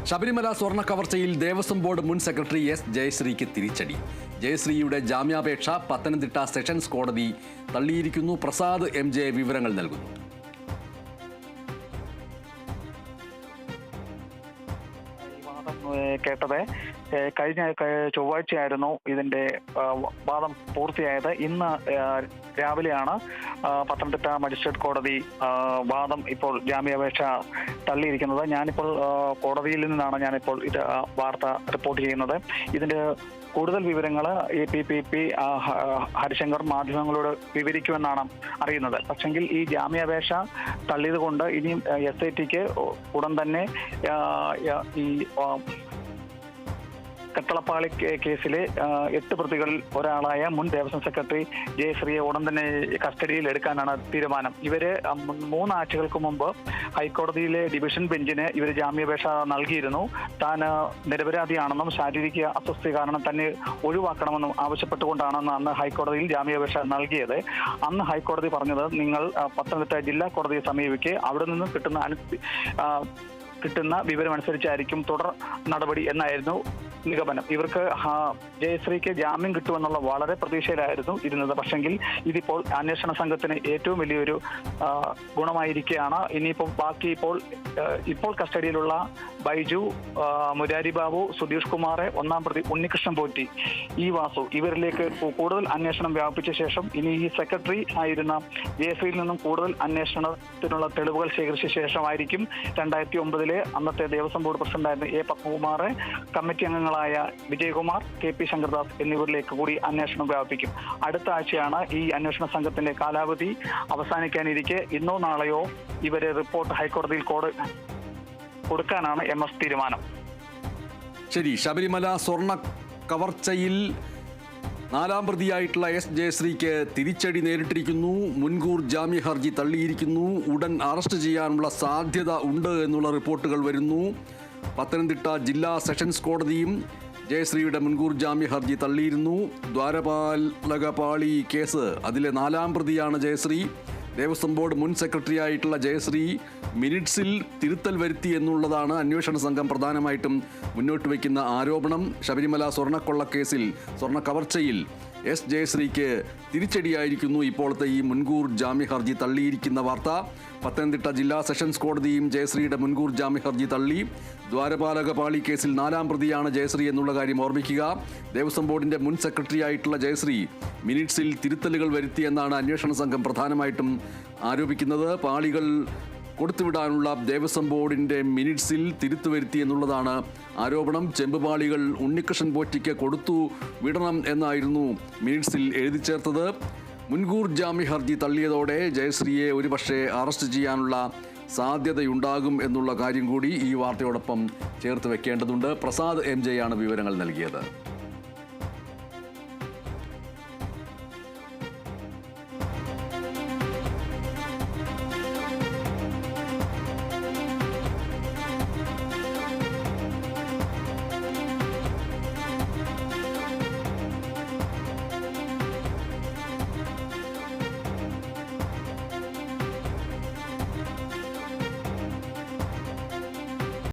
ശബരിമല സ്വർണ്ണ കവർച്ചയിൽ ദേവസ്വം ബോർഡ് മുൻ secretary S ജയശ്രീക്ക് തിരിച്ചടി. ജയശ്രീയുടെ ജാമ്യാപേക്ഷ പത്തനംതിട്ട സെഷൻസ് കോടതി തള്ളിയിരിക്കുന്നു. പ്രസാദ് MJ വിവരങ്ങൾ നൽകുന്നു. കേട്ടത് കഴിഞ്ഞ ചൊവ്വാഴ്ചയായിരുന്നു ഇതിന്റെ വാദം പൂർത്തിയായത്. ഇന്ന് രാവിലെയാണ് പത്തനംതിട്ട മജിസ്ട്രേറ്റ് കോടതി വാദം ഇപ്പോൾ ജാമ്യാപേക്ഷ തള്ളിയിരിക്കുന്നത്. ഞാനിപ്പോൾ കോടതിയിൽ നിന്നാണ് ഞാനിപ്പോൾ ഇത് വാർത്ത റിപ്പോർട്ട് ചെയ്യുന്നത്. ഇതിന്റെ കൂടുതൽ വിവരങ്ങൾ APPP ഹരിശങ്കർ മാധ്യമങ്ങളോട് വിവരിക്കുമെന്നാണ് അറിയുന്നത്. പക്ഷെങ്കിൽ ഈ ജാമ്യാപേക്ഷ തള്ളിയത് കൊണ്ട് ഇനിയും SITക്ക് ഉടൻ തന്നെ ഈ കട്ടളപ്പാളി കേസിലെ 8 പ്രതികളിൽ ഒരാളായ മുൻ ദേവസ്വം സെക്രട്ടറി ജയശ്രീയെ ഉടൻ തന്നെ കസ്റ്റഡിയിൽ എടുക്കാനാണ് തീരുമാനം. ഇവര് 3 ആഴ്ചകൾക്ക് മുമ്പ് ഹൈക്കോടതിയിലെ ഡിവിഷൻ ബെഞ്ചിന് ഇവർ ജാമ്യാപേക്ഷ നൽകിയിരുന്നു. താൻ നിരപരാധിയാണെന്നും ശാരീരിക അസ്വസ്ഥ കാരണം തന്നെ ഒഴിവാക്കണമെന്നും ആവശ്യപ്പെട്ടുകൊണ്ടാണെന്ന് അന്ന് ഹൈക്കോടതിയിൽ ജാമ്യാപേക്ഷ നൽകിയത്. അന്ന് ഹൈക്കോടതി പറഞ്ഞത് നിങ്ങൾ പത്തനംതിട്ട ജില്ലാ കോടതിയെ സമീപിക്കുക, അവിടെ നിന്ന് കിട്ടുന്ന വിവരമനുസരിച്ചായിരിക്കും തുടർ നടപടി എന്നായിരുന്നു നിഗമനം. ഇവർക്ക് ജയശ്രീക്ക് ജാമ്യം കിട്ടുമെന്നുള്ള വളരെ പ്രതീക്ഷയിലായിരുന്നു ഇരുന്നത്. പക്ഷെങ്കിൽ ഇതിപ്പോൾ അന്വേഷണ സംഘത്തിന് ഏറ്റവും വലിയൊരു ഗുണമായിരിക്കുകയാണ്. ഇനിയിപ്പോൾ ബാക്കി ഇപ്പോൾ കസ്റ്റഡിയിലുള്ള ബൈജു, മുരാരി ബാബു, സുധീഷ് കുമാർ, 1-ാം പ്രതി ഉണ്ണികൃഷ്ണൻ പോറ്റി, ഈ വാസു, ഇവരിലേക്ക് കൂടുതൽ അന്വേഷണം വ്യാപിപ്പിച്ച ശേഷം ഇനി ഈ സെക്രട്ടറി ആയിരുന്ന ജയശ്രീയിൽ നിന്നും കൂടുതൽ അന്വേഷണത്തിനുള്ള തെളിവുകൾ ശേഖരിച്ച ശേഷമായിരിക്കും 2009 അന്നത്തെ ദേവസ്വം ബോർഡ് പ്രസിഡന്റായിരുന്ന A പത്മകുമാർ, കമ്മിറ്റി അംഗങ്ങളായ വിജയകുമാർ, KP ശങ്കർദാസ് എന്നിവരിലേക്ക് കൂടി അന്വേഷണം വ്യാപിപ്പിക്കും. അടുത്ത ആഴ്ചയാണ് ഈ അന്വേഷണ സംഘത്തിന്റെ കാലാവധി അവസാനിക്കാനിരിക്കെ ഇന്നോ നാളെയോ ഇവരെ റിപ്പോർട്ട് ഹൈക്കോടതിയിൽ കൊടുക്കാനാണ് MS തീരുമാനം. ശരി, ശബരിമല സ്വർണ്ണ കവർച്ചയിൽ 4-ാം പ്രതിയായിട്ടുള്ള S ജയശ്രീക്ക് തിരിച്ചടി നേരിട്ടിരിക്കുന്നു. മുൻകൂർ ജാമ്യ ഹർജി തള്ളിയിരിക്കുന്നു. ഉടൻ അറസ്റ്റ് ചെയ്യാനുള്ള സാധ്യത ഉണ്ട് എന്നുള്ള റിപ്പോർട്ടുകൾ വരുന്നു. പത്തനംതിട്ട ജില്ലാ സെഷൻസ് കോടതിയും ജയശ്രീയുടെ മുൻകൂർ ജാമ്യ ഹർജി തള്ളിയിരുന്നു. ദ്വാരപാലകപാളി കേസ്, അതിലെ 4-ാം പ്രതിയാണ് ജയശ്രീ. ദേവസ്വം ബോർഡ് മുൻ സെക്രട്ടറി ആയിട്ടുള്ള ജയശ്രീ മിനിറ്റ്സിൽ തിരുത്തൽ വരുത്തി എന്നുള്ളതാണ് അന്വേഷണ സംഘം പ്രധാനമായിട്ടും മുന്നോട്ട് വയ്ക്കുന്ന ആരോപണം. ശബരിമല സ്വർണ്ണക്കൊള്ളക്കേസിൽ, സ്വർണ്ണ കവർച്ചയിൽ S ജയശ്രീക്ക് തിരിച്ചടിയായിരിക്കുന്നു ഇപ്പോഴത്തെ ഈ മുൻകൂർ ജാമ്യ ഹർജി തള്ളിയിരിക്കുന്ന വാർത്ത. പത്തനംതിട്ട ജില്ലാ സെഷൻസ് കോടതിയും ജയശ്രീയുടെ മുൻകൂർ ജാമ്യ ഹർജി തള്ളി. ദ്വാരപാലകപാളി കേസിൽ 4-ാം പ്രതിയാണ് ജയശ്രീ എന്നുള്ള കാര്യം ഓർമ്മിക്കുക. ദേവസ്വം ബോർഡിന്റെ മുൻ സെക്രട്ടറി ആയിട്ടുള്ള ജയശ്രീ മിനിറ്റ്സിൽ തിരുത്തലുകൾ വരുത്തിയെന്നാണ് അന്വേഷണ സംഘം പ്രധാനമായിട്ടും ആരോപിക്കുന്നത്. പാളികൾ കൊടുത്തുവിടാനുള്ള ദേവസ്വം ബോർഡിന്റെ മിനിറ്റ്സിൽ തിരുത്തു വരുത്തി എന്നുള്ളതാണ് ആരോപണം. ചെമ്പുപാളികൾ ഉണ്ണികൃഷ്ണൻ പോറ്റിക്ക് കൊടുത്തു വിടണം എന്നായിരുന്നു മിനിറ്റ്സിൽ എഴുതി ചേർത്തത്. മുൻകൂർ ജാമ്യ ഹർജി തള്ളിയതോടെ ജയശ്രീയെ ഒരുപക്ഷെ അറസ്റ്റ് ചെയ്യാനുള്ള സാധ്യതയുണ്ടാകും എന്നുള്ള കാര്യം കൂടി ഈ വാർത്തയോടൊപ്പം ചേർത്ത് വെക്കേണ്ടതുണ്ട്. പ്രസാദ് MJ ആണ് വിവരങ്ങൾ നൽകിയത്.